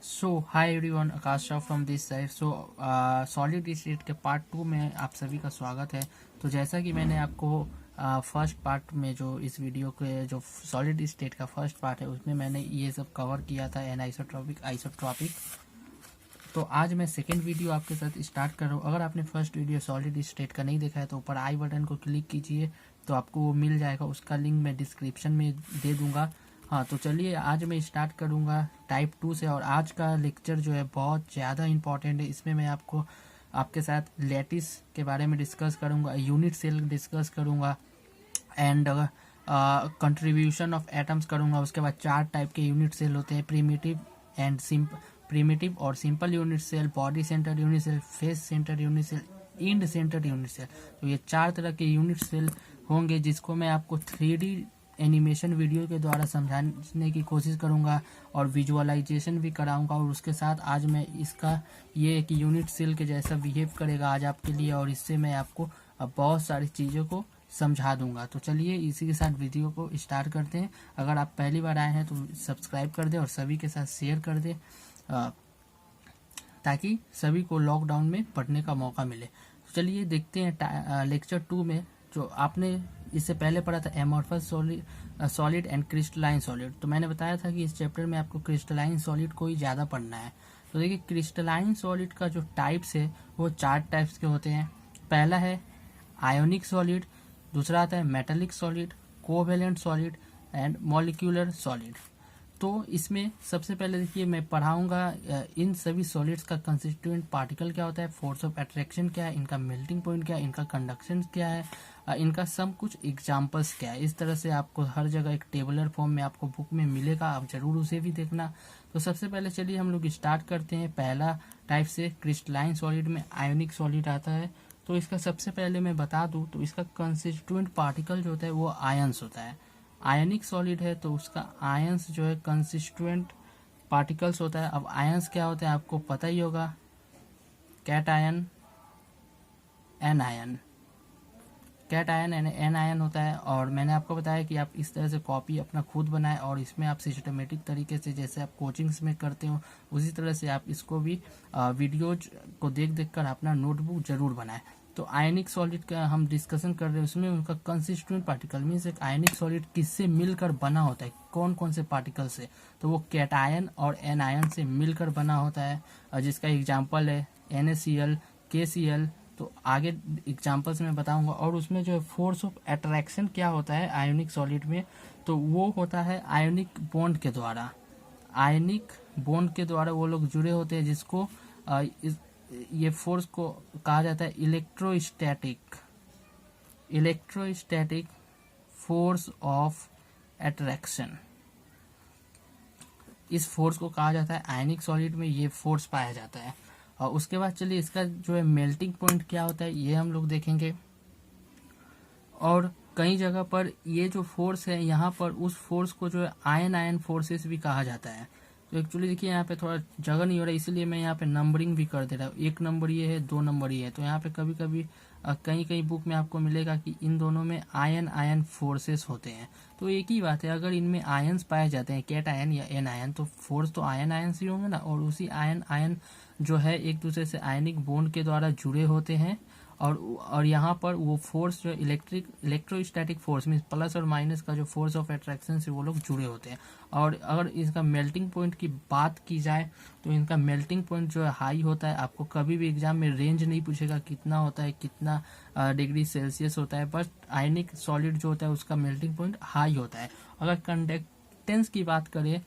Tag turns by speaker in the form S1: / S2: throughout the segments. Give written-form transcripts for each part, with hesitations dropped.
S1: So hi everyone, Akash Shah from this side. Solid state के part 2 में आप सभी का स्वागत है। तो जैसा कि मैंने आपको फर्स्ट पार्ट में जो इस वीडियो के जो सॉलिड स्टेट का फर्स्ट पार्ट है उसमें मैंने ये सब कवर किया था, एनआइसोट्रॉपिक, आइसोट्रॉपिक। तो आज मैं सेकेंड वीडियो आपके साथ स्टार्ट कर रहा हूँ। अगर आपने फर्स्ट वीडियो सॉलिड स्टेट का नहीं देखा है तो ऊपर आई बटन को क्लिक कीजिए तो आपको वो मिल जाएगा, उसका लिंक मैं डिस्क्रिप्शन में दे दूंगा। हाँ, तो चलिए आज मैं स्टार्ट करूंगा टाइप 2 से। और आज का लेक्चर जो है बहुत ज़्यादा इंपॉर्टेंट है। इसमें मैं आपके साथ लैटिस के बारे में डिस्कस करूंगा, यूनिट सेल डिस्कस करूंगा एंड कंट्रीब्यूशन ऑफ एटम्स करूंगा। उसके बाद 4 टाइप के यूनिट सेल होते हैं, प्रीमिटिव और simple unit cell, body centre unit cell, face centre unit cell, end centre unit cell. तो ये 4 तरह के यूनिट सेल होंगे जिसको मैं आपको 3D एनिमेशन वीडियो के द्वारा समझाने की कोशिश करूंगा और विजुअलाइजेशन भी कराऊंगा। और उसके साथ आज मैं इसका ये कि यूनिट सेल के जैसा बिहेव करेगा आज आपके लिए, और इससे मैं आपको बहुत सारी चीज़ों को समझा दूंगा। तो चलिए इसी के साथ वीडियो को स्टार्ट करते हैं। अगर आप पहली बार आए हैं तो सब्सक्राइब कर दें और सभी के साथ शेयर कर दें ताकि सभी को लॉकडाउन में पढ़ने का मौका मिले। तो चलिए देखते हैं लेक्चर 2 में जो आपने इससे पहले पढ़ा था, amorphous solid and crystalline solid. तो मैंने बताया था कि इस चैप्टर में आपको क्रिस्टलाइन सॉलिड को ही ज़्यादा पढ़ना है। तो देखिए क्रिस्टलाइन सॉलिड का जो टाइप्स है वो 4 टाइप्स के होते हैं। पहला है आयोनिक सॉलिड, दूसरा आता है metallic solid, covalent solid and molecular solid. तो इसमें सबसे पहले देखिए मैं पढ़ाऊंगा इन सभी सॉलिड्स का कंस्टिट्यूएंट पार्टिकल क्या होता है, फोर्स ऑफ अट्रैक्शन क्या है, इनका मेल्टिंग पॉइंट क्या है, इनका कंडक्शन क्या है, इनका सब कुछ एग्जांपल्स क्या है। इस तरह से आपको हर जगह एक टेबलर फॉर्म में आपको बुक में मिलेगा, आप जरूर उसे भी देखना। तो सबसे पहले चलिए हम लोग स्टार्ट करते हैं पहला टाइप से। क्रिस्टलाइन सॉलिड में आयोनिक सॉलिड आता है। तो इसका सबसे पहले मैं बता दूं तो इसका कंस्टिट्यूएंट पार्टिकल जो होता है वो आयंस होता है। आयनिक सॉलिड है तो उसका आयंस जो है कंस्टिट्यूएंट पार्टिकल्स होता है। अब आयंस क्या होता है आपको पता ही होगा, cation, anion. Cation anion होता है। और मैंने आपको बताया कि आप इस तरह से कॉपी अपना खुद बनाएं और इसमें आप सिस्टमेटिक तरीके से जैसे आप कोचिंग्स में करते हो उसी तरह से आप इसको भी वीडियोज को देख देख कर अपना नोटबुक जरूर बनाएं। तो आयनिक सॉलिड का हम डिस्कशन कर रहे हैं, उसमें उनका कंस्टिट्यूएंट पार्टिकल मीन्स एक आयनिक सॉलिड किससे मिलकर बना होता है, कौन कौन से पार्टिकल से। तो वो कैटायन और एन आयन से मिलकर बना होता है, जिसका एग्जाम्पल है NaCl, KCl। तो आगे एग्जाम्पल्स में बताऊंगा। और उसमें जो है फोर्स ऑफ अट्रैक्शन क्या होता है आयोनिक सॉलिड में, तो वो होता है आयोनिक बॉन्ड के द्वारा। आयनिक बॉन्ड के द्वारा वो लोग जुड़े होते हैं जिसको ये फोर्स को कहा जाता है इलेक्ट्रोस्टैटिक फोर्स ऑफ अट्रैक्शन। इस फोर्स को कहा जाता है आयनिक सॉलिड में, ये फोर्स पाया जाता है। और उसके बाद चलिए इसका जो है मेल्टिंग पॉइंट क्या होता है ये हम लोग देखेंगे। और कई जगह पर ये जो फोर्स है यहाँ पर उस फोर्स को जो है आयन फोर्सेस भी कहा जाता है। तो एक्चुअली देखिए यहाँ पे थोड़ा जगह नहीं हो रहा है इसलिए मैं यहाँ पे नंबरिंग भी कर दे रहा हूँ। 1 नंबर ये है, 2 नंबर ये है। तो यहाँ पे कभी कभी कई बुक में आपको मिलेगा कि इन दोनों में आयन फोर्सेस होते हैं। तो एक ही बात है, अगर इनमें आयंस पाए जाते हैं कैट आयन या एन आयन तो फोर्स तो आयन ही होंगे ना। और उसी आयन जो है एक दूसरे से आयनिक बॉन्ड के द्वारा जुड़े होते हैं। और यहाँ पर वो फोर्स जो इलेक्ट्रोस्टैटिक फोर्स मीन प्लस और माइनस का जो फोर्स ऑफ अट्रैक्शन से वो लोग जुड़े होते हैं। और अगर इसका मेल्टिंग पॉइंट की बात की जाए तो इनका मेल्टिंग पॉइंट जो है हाई होता है। आपको कभी भी एग्जाम में रेंज नहीं पूछेगा कितना होता है, कितना डिग्री सेल्सियस होता है, बस आयनिक सॉलिड जो होता है उसका मेल्टिंग पॉइंट हाई होता है। अगर कंडक्टेंस की बात करें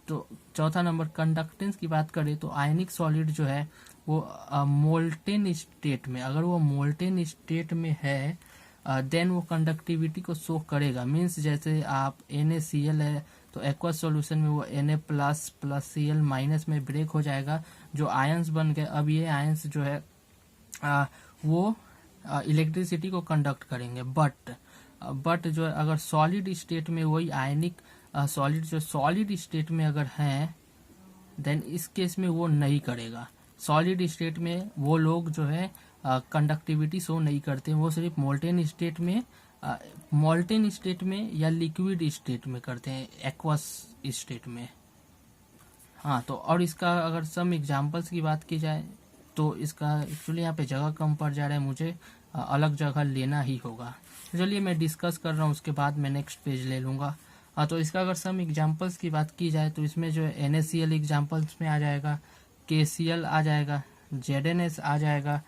S1: तो चौथा नंबर कंडक्टेंस की बात करें तो आयनिक सॉलिड जो है वो मोल्टेन स्टेट में, अगर वो मोल्टेन स्टेट में है देन वो कंडक्टिविटी को शो करेगा। मीन्स जैसे आप NaCl है तो एक्वस सॉल्यूशन में वो Na प्लस Cl माइनस में ब्रेक हो जाएगा, जो आयंस बन गए। अब ये आयंस जो है वो इलेक्ट्रिसिटी को कंडक्ट करेंगे। बट जो है अगर सॉलिड स्टेट में वही आयनिक सॉलिड जो सॉलिड स्टेट में अगर है देन इस केस में वो नहीं करेगा। सॉलिड स्टेट में वो लोग जो है कंडक्टिविटी शो नहीं करते, वो सिर्फ मोल्टेन स्टेट में या लिक्विड स्टेट में करते हैं, एक्वस स्टेट में। हाँ, तो और इसका अगर सम एग्जांपल्स की बात की जाए तो इसका एक्चुअली यहाँ पे जगह कम पड़ जा रहा है, मुझे अलग जगह लेना ही होगा। तो चलिए मैं डिस्कस कर रहा हूँ, उसके बाद मैं नेक्स्ट पेज ले लूँगा। तो इसका अगर सम एग्जांपल्स की बात की जाए तो इसमें जो है NaCl एग्जांपल्स में आ जाएगा, KCl आ जाएगा, ZnS आ जाएगा,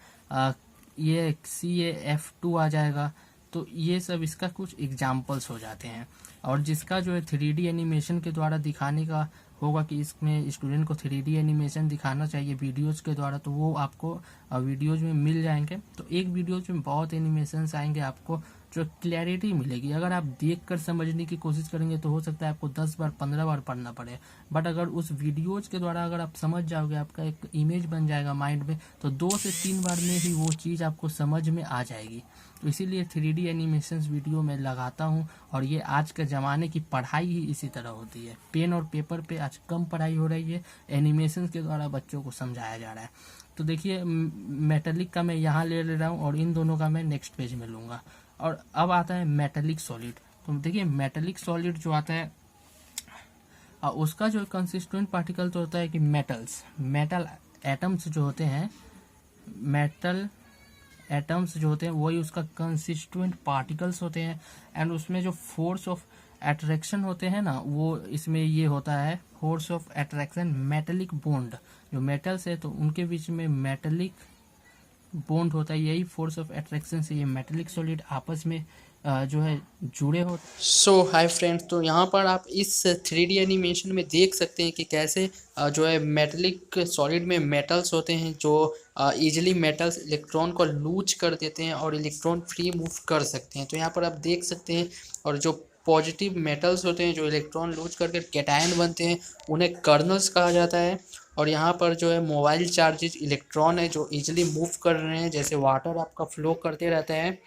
S1: ये CaF2 आ जाएगा। तो ये सब इसका कुछ एग्जांपल्स हो जाते हैं। और जिसका जो है 3D एनिमेशन के द्वारा दिखाने का होगा कि इसमें स्टूडेंट को 3D एनिमेशन दिखाना चाहिए वीडियोज़ के द्वारा, तो वो आपको वीडियोज़ में मिल जाएंगे। तो एक वीडियोज़ में बहुत एनिमेशंस आएंगे, आपको जो क्लैरिटी मिलेगी। अगर आप देखकर समझने की कोशिश करेंगे तो हो सकता है आपको 10 बार 15 बार पढ़ना पड़े, बट अगर उस वीडियोज़ के द्वारा अगर आप समझ जाओगे, आपका एक इमेज बन जाएगा माइंड में, तो 2 से 3 बार में ही वो चीज़ आपको समझ में आ जाएगी। तो इसीलिए 3D एनिमेशंस वीडियो में लगाता हूँ। और ये आज के ज़माने की पढ़ाई ही इसी तरह होती है। पेन और पेपर पे आज कम पढ़ाई हो रही है, एनिमेशंस के द्वारा बच्चों को समझाया जा रहा है। तो देखिए मेटेलिक का मैं यहाँ ले रहा हूँ और इन दोनों का मैं नेक्स्ट पेज में लूँगा। और अब आता है मेटेलिक सॉलिड। तो देखिए मेटेलिक सॉलिड जो आता है उसका जो कंसिस्टेंट पार्टिकल तो होता है कि मेटल एटम्स जो होते हैं, मेटल एटम्स जो होते हैं वही उसका कंसिस्टेंट पार्टिकल्स होते हैं। एंड उसमें जो फोर्स ऑफ अट्रैक्शन होते हैं ना, वो इसमें ये होता है force of attraction metallic bond. जो मेटल्स है तो उनके बीच में मेटेलिक बॉन्ड होता है, यही फोर्स ऑफ अट्रैक्शन से ये मेटेलिक सॉलिड आपस में जो है जुड़े होते। सो हाय फ्रेंड्स, तो यहाँ पर आप इस 3D एनिमेशन में देख सकते हैं कि कैसे जो है मेटेलिक सॉलिड में मेटल्स होते हैं जो इजीली मेटल्स इलेक्ट्रॉन को लूज कर देते हैं और इलेक्ट्रॉन फ्री मूव कर सकते हैं। तो यहाँ पर आप देख सकते हैं, और जो पॉजिटिव मेटल्स होते हैं जो इलेक्ट्रॉन लूज करके कैटायन बनते हैं उन्हें कर्नल्स कहा जाता है। और यहाँ पर जो है मोबाइल चार्जेज इलेक्ट्रॉन है जो इजीली मूव कर रहे हैं, जैसे वाटर आपका फ्लो करते रहता है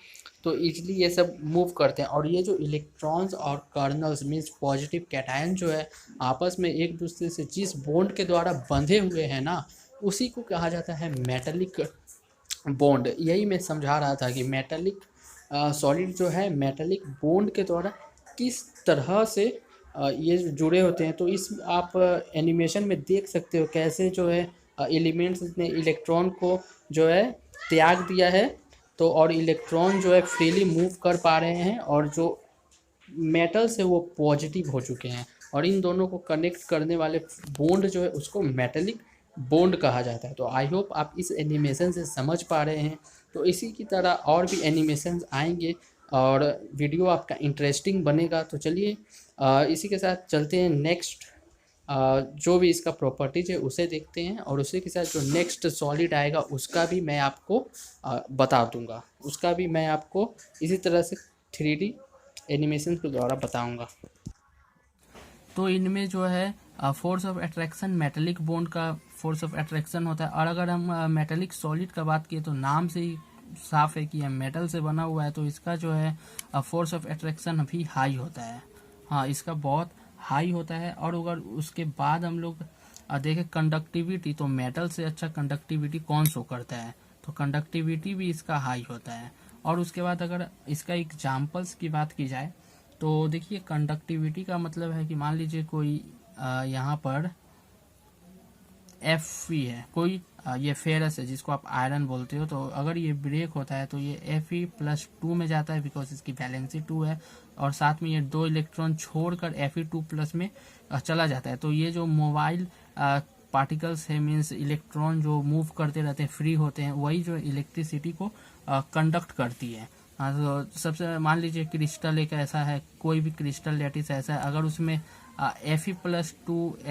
S1: तो इजीली ये सब मूव करते हैं। और ये जो इलेक्ट्रॉन्स और कर्नल्स मीन्स पॉजिटिव कैटायन जो है आपस में एक दूसरे से जिस बॉन्ड के द्वारा बंधे हुए हैं ना, उसी को कहा जाता है मेटेलिक बॉन्ड। यही मैं समझा रहा था कि मेटेलिक सॉलिड जो है मेटेलिक बॉन्ड के द्वारा किस तरह से ये जुड़े होते हैं। तो इस आप एनिमेशन में देख सकते हो कैसे जो है एलिमेंट्स ने इलेक्ट्रॉन को जो है त्याग दिया है, तो और इलेक्ट्रॉन जो है फ्रीली मूव कर पा रहे हैं, और जो मेटल्स है वो पॉजिटिव हो चुके हैं। और इन दोनों को कनेक्ट करने वाले बॉन्ड जो है उसको मेटेलिक बॉन्ड कहा जाता है। तो आई होप आप इस एनिमेशन से समझ पा रहे हैं। तो इसी की तरह और भी एनिमेशंस आएंगे और वीडियो आपका इंटरेस्टिंग बनेगा। तो चलिए इसी के साथ चलते हैं नेक्स्ट जो भी इसका प्रॉपर्टीज है उसे देखते हैं, और उसी के साथ जो नेक्स्ट सॉलिड आएगा उसका भी मैं आपको बता दूंगा, उसका भी मैं आपको इसी तरह से 3D एनिमेशन के द्वारा बताऊंगा। तो इनमें जो है force of attraction metallic bond का फोर्स ऑफ अट्रैक्शन होता है। और अगर हम मेटेलिक सॉलिड का बात किए तो नाम से ही साफ है कि यह मेटल से बना हुआ है, तो इसका जो है फोर्स ऑफ अट्रैक्शन भी हाई होता है। हाँ, इसका बहुत हाई होता है। और अगर उसके बाद हम लोग देखें कंडक्टिविटी, तो मेटल से अच्छा कंडक्टिविटी कौन शो करता है, तो कंडक्टिविटी भी इसका हाई होता है। और उसके बाद अगर इसका एग्जाम्पल्स की बात की जाए तो देखिए कंडक्टिविटी का मतलब है कि मान लीजिए कोई यहाँ पर Fe है, कोई ये फेरस है जिसको आप आयरन बोलते हो, तो अगर ये ब्रेक होता है तो ये Fe+2 में जाता है बिकॉज इसकी वैलेंसी 2 है, और साथ में ये 2 इलेक्ट्रॉन छोड़कर Fe2+ में चला जाता है। तो ये जो मोबाइल पार्टिकल्स है मीन्स इलेक्ट्रॉन जो मूव करते रहते हैं फ्री होते हैं, वही जो इलेक्ट्रिसिटी को कंडक्ट करती है। हाँ, तो सबसे मान लीजिए क्रिस्टल एक ऐसा है, कोई भी क्रिस्टल लैटिस ऐसा है, अगर उसमें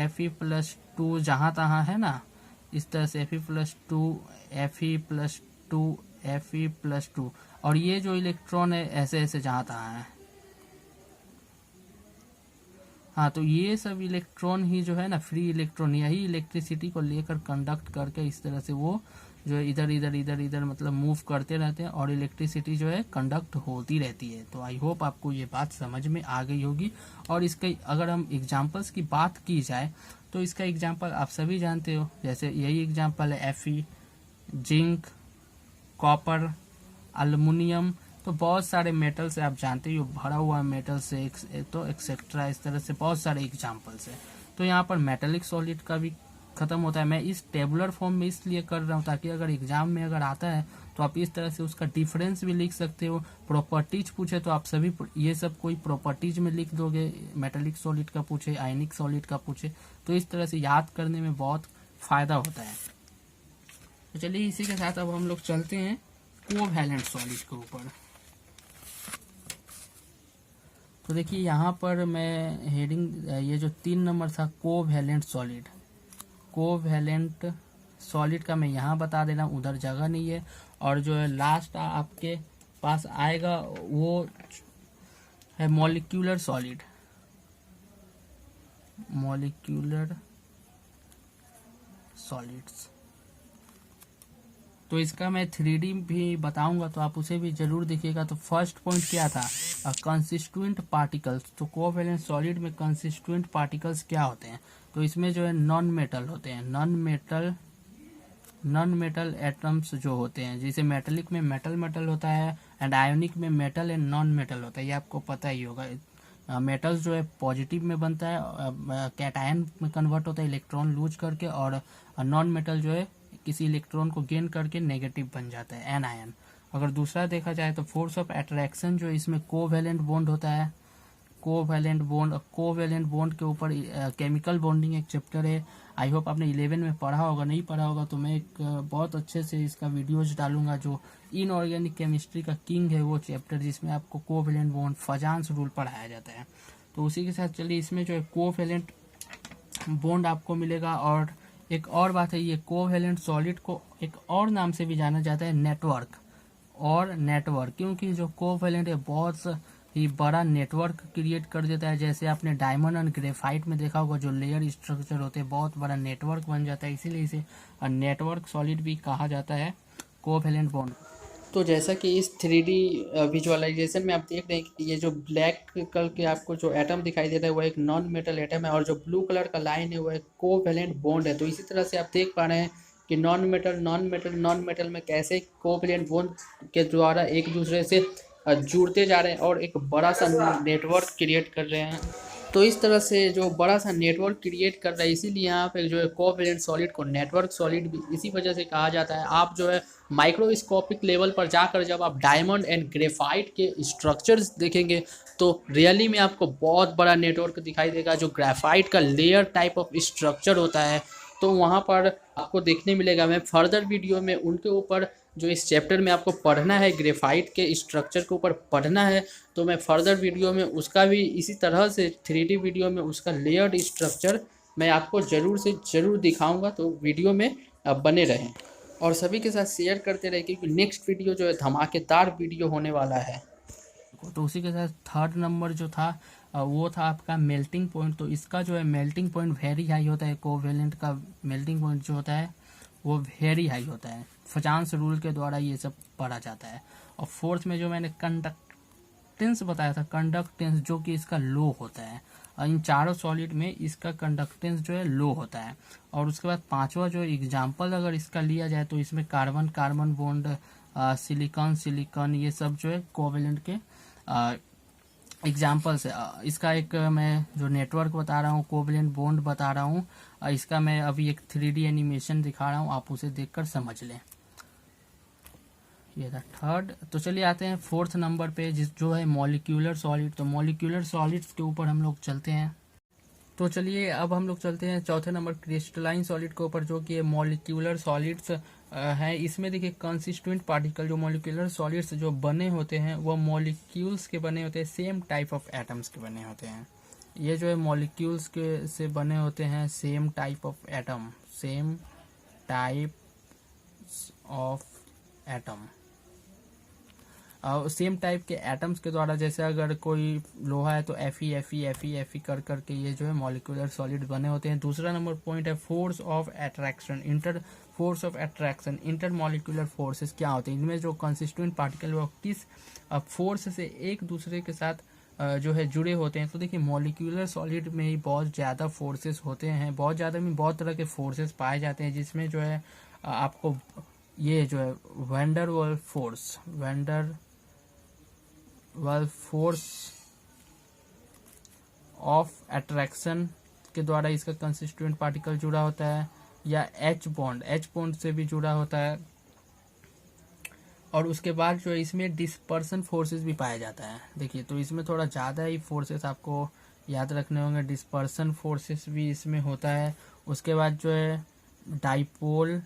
S1: Fe+2 जहाँ तहाँ है ना, इस तरह से Fe+2 और ये जो इलेक्ट्रॉन है ऐसे ऐसे जहाँ तहाँ है। हाँ, तो ये सब इलेक्ट्रॉन ही जो है ना फ्री इलेक्ट्रॉन, यही इलेक्ट्रिसिटी को लेकर कंडक्ट करके इस तरह से वो जो है इधर इधर इधर इधर मतलब मूव करते रहते हैं और इलेक्ट्रिसिटी जो है कंडक्ट होती रहती है। तो आई होप आपको ये बात समझ में आ गई होगी। और इसके अगर हम एग्जांपल्स की बात की जाए तो इसका एग्जांपल आप सभी जानते हो, जैसे यही एग्जांपल है Fe, जिंक, कॉपर, एल्युमिनियम। तो बहुत सारे मेटल से आप जानते हो भरा हुआ मेटल से तो एक्सेट्रा, इस तरह से बहुत सारे एग्जांपल्स है। तो यहाँ पर मेटेलिक सॉलिड का भी खत्म होता है। मैं इस टेबुलर फॉर्म में इसलिए कर रहा हूँ ताकि अगर एग्जाम में अगर आता है तो आप इस तरह से उसका डिफरेंस भी लिख सकते हो। प्रॉपर्टीज पूछे तो आप सभी ये सब कोई प्रॉपर्टीज में लिख दोगे, मेटेलिक सॉलिड का पूछे, आयनिक सॉलिड का पूछे, तो इस तरह से याद करने में बहुत फायदा होता है। तो चलिए इसी के साथ अब हम लोग चलते हैं कोवैलेंट सॉलिड के ऊपर। तो देखिए यहाँ पर मैं हेडिंग, ये जो 3 नंबर था कोवैलेंट सॉलिड, कोवैलेंट सॉलिड का मैं यहाँ बता दे रहा हूँ, उधर जगह नहीं है। और जो है लास्ट आपके पास आएगा वो है मॉलिक्यूलर सॉलिड, मॉलिक्यूलर सॉलिड्स। तो इसका मैं 3D भी बताऊंगा तो आप उसे भी जरूर देखिएगा। तो फर्स्ट पॉइंट क्या था, कंसिस्टेंट पार्टिकल्स। तो कोवैलेंट सॉलिड में कंसिस्टेंट पार्टिकल्स क्या होते हैं, तो इसमें जो है नॉन मेटल होते हैं, नॉन मेटल एटम्स जो होते हैं, जैसे मेटेलिक में मेटल होता है एंड आयोनिक में मेटल एंड नॉन मेटल होता है, ये आपको पता ही होगा। मेटल्स जो है पॉजिटिव में बनता है, कैटायन में कन्वर्ट होता है इलेक्ट्रॉन लूज करके, और नॉन मेटल जो है किसी इलेक्ट्रॉन को गेन करके नेगेटिव बन जाता है, एनायन। अगर दूसरा देखा जाए तो फोर्स ऑफ अट्रैक्शन जो इसमें कोवैलेंट बॉन्ड होता है, कोवैलेंट बॉन्ड के ऊपर केमिकल बॉन्डिंग एक चैप्टर है। आई होप आपने 11 में पढ़ा होगा, नहीं पढ़ा होगा तो मैं एक बहुत अच्छे से इसका वीडियोज डालूंगा। जो इनऑर्गेनिक केमिस्ट्री का किंग है वो चैप्टर, जिसमें आपको कोवैलेंट बॉन्ड, फजान्स रूल पढ़ाया जाता है। तो उसी के साथ चलिए इसमें जो है कोवैलेंट बॉन्ड आपको मिलेगा। और एक और बात है, ये कोवैलेंट सॉलिड को एक और नाम से भी जाना जाता है, नेटवर्क। और नेटवर्क क्योंकि जो कोवैलेंट है बहुत ही बड़ा नेटवर्क क्रिएट कर देता है। जैसे आपने डायमंड एंड ग्रेफाइट में देखा होगा, जो लेयर स्ट्रक्चर होते हैं बहुत बड़ा नेटवर्क बन जाता है, इसीलिए इसे नेटवर्क सॉलिड भी कहा जाता है, कोवैलेंट बॉन्ड। तो जैसा कि इस 3D विजुअलाइजेशन में आप देख रहे हैं कि ये जो ब्लैक कलर के आपको जो एटम दिखाई दे रहा है वो एक नॉन मेटल एटम है, और जो ब्लू कलर का लाइन है वो एक कोवैलेंट बॉन्ड है। तो इसी तरह से आप देख पा रहे हैं कि नॉन मेटल में कैसे कोवैलेंट बॉन्ड के द्वारा एक दूसरे से जुड़ते जा रहे हैं और एक बड़ा सा नेटवर्क क्रिएट कर रहे हैं। तो इस तरह से जो बड़ा सा नेटवर्क क्रिएट कर रहा है, इसीलिए यहाँ पे जो है कोवैलेंट सॉलिड को नेटवर्क सॉलिड भी इसी वजह से कहा जाता है। आप जो है माइक्रोस्कोपिक लेवल पर जाकर जब आप डायमंड एंड ग्रेफाइट के स्ट्रक्चर्स देखेंगे तो रियली में आपको बहुत बड़ा नेटवर्क दिखाई देगा। जो ग्रेफाइट का लेयर टाइप ऑफ स्ट्रक्चर होता है तो वहाँ पर आपको देखने मिलेगा। मैं फर्दर वीडियो में उनके ऊपर जो इस चैप्टर में आपको पढ़ना है, ग्रेफाइट के स्ट्रक्चर के ऊपर पढ़ना है, तो मैं फर्दर वीडियो में उसका भी इसी तरह से 3D वीडियो में उसका लेयर्ड स्ट्रक्चर मैं आपको ज़रूर से ज़रूर दिखाऊंगा। तो वीडियो में बने रहें और सभी के साथ शेयर करते रहें, क्योंकि नेक्स्ट वीडियो जो है धमाकेदार वीडियो होने वाला है। तो उसी के साथ 3rd नंबर जो था वो था आपका मेल्टिंग पॉइंट। तो इसका जो है मेल्टिंग पॉइंट वेरी हाई होता है, कोवैलेंट का मेल्टिंग पॉइंट जो होता है वो वेरी हाई होता है। फजान्स रूल के द्वारा ये सब पढ़ा जाता है। और 4th में जो मैंने कंडक्टेंस बताया था, कंडक्टेंस जो कि इसका लो होता है, इन चारों सॉलिड में इसका कंडक्टेंस जो है लो होता है। और उसके बाद 5वां जो एग्जाम्पल अगर इसका लिया जाए तो इसमें कार्बन कार्बन बॉन्ड, सिलिकॉन ये सब जो है कोवैलेंट के एग्जाम्पल्स है। इसका एक मैं जो नेटवर्क बता रहा हूँ, कोवैलेंट बॉन्ड बता रहा हूँ, इसका मैं अभी एक 3D एनिमेशन दिखा रहा हूँ, आप उसे देखकर समझ लें। ये था 3rd। तो चलिए आते हैं 4th नंबर पे, जो है मॉलिक्यूलर सॉलिड। तो मॉलिक्यूलर सॉलिड्स के ऊपर हम लोग चलते हैं। तो चलिए अब हम लोग चलते हैं 4थे नंबर क्रिस्टलाइन सॉलिड के ऊपर, जो कि मॉलिक्यूलर सॉलिड्स है। इसमें देखिए कंसिस्टेंट पार्टिकल, जो मॉलिक्यूलर सॉलिड्स जो बने होते हैं वो मॉलिक्यूल्स के बने होते हैं, सेम टाइप ऑफ एटम्स के बने होते हैं। ये जो है मॉलिक्यूल्स के से बने होते हैं, same type of atom, same type of atom, same type के एटम्स के द्वारा। जैसे अगर कोई लोहा है तो Fe कर करके ये जो है मॉलिक्यूलर सॉलिड बने होते हैं। दूसरा नंबर पॉइंट है force of attraction, inter molecular forces क्या होते हैं। इनमें जो कंसिस्टेंट पार्टिकल वो किस फोर्स से एक दूसरे के साथ जो है जुड़े होते हैं। तो देखिए मॉलिक्यूलर सॉलिड में ही बहुत ज़्यादा फोर्सेस होते हैं, बहुत ज़्यादा में बहुत तरह के फोर्सेस पाए जाते हैं, जिसमें जो है आपको ये जो है वैन वाल फोर्स ऑफ अट्रैक्शन के द्वारा इसका कंस्टिट्यूएंट पार्टिकल जुड़ा होता है, या एच बॉन्ड से भी जुड़ा होता है। और उसके बाद जो है इसमें डिस्पर्सन फोर्सेस भी पाया जाता है। देखिए तो इसमें थोड़ा ज़्यादा ही फोर्सेस आपको याद रखने होंगे, डिस्पर्सन फोर्सेस भी इसमें होता है। उसके बाद जो है डाइपोल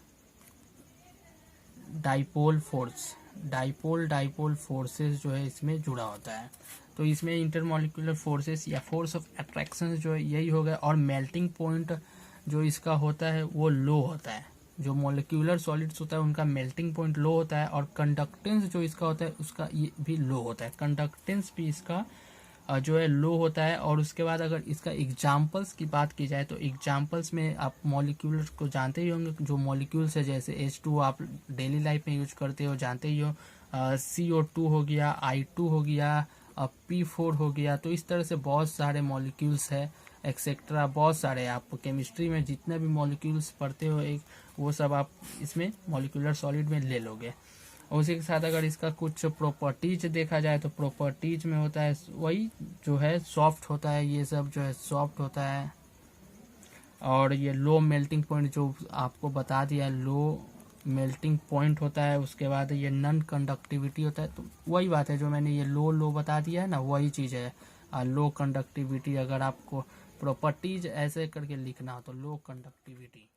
S1: फोर्सेस जो है इसमें जुड़ा होता है। तो इसमें इंटरमॉलिक्यूलर फोर्सेस या फोर्स ऑफ अट्रैक्शन जो है यही हो गया। और मेल्टिंग पॉइंट जो इसका होता है वो लो होता है। जो मॉलिक्यूलर सॉलिड्स होता है उनका मेल्टिंग पॉइंट लो होता है, और कंडक्टेंस जो इसका होता है उसका ये भी लो होता है। कंडक्टेंस भी इसका जो है लो होता है। और उसके बाद अगर इसका एग्जाम्पल्स की बात की जाए तो एग्जाम्पल्स में आप मॉलिक्यूल्स को जानते ही होंगे। जो मॉलिक्यूल्स है जैसे H2 आप डेली लाइफ में यूज करते हो, जानते ही हो। CO2 हो गया, I2 हो गया, P4 हो गया। तो इस तरह से बहुत सारे मॉलिक्यूल्स है एक्सेट्रा, बहुत सारे। आप केमिस्ट्री में जितने भी मॉलिक्यूल्स पढ़ते हो एक वो सब आप इसमें मॉलिक्यूलर सॉलिड में ले लोगे। और उसी के साथ अगर इसका कुछ प्रॉपर्टीज देखा जाए तो प्रॉपर्टीज में होता है वही जो है सॉफ्ट होता है, ये सब जो है सॉफ्ट होता है। और ये लो मेल्टिंग पॉइंट जो आपको बता दिया, लो मेल्टिंग पॉइंट होता है। उसके बाद ये नॉन कंडक्टिविटी होता है। तो वही बात है जो मैंने ये लो बता दिया है ना, वही चीज़ है। लो कंडक्टिविटी, अगर आपको प्रॉपर्टीज ऐसे करके लिखना हो तो लो कंडक्टिविटी।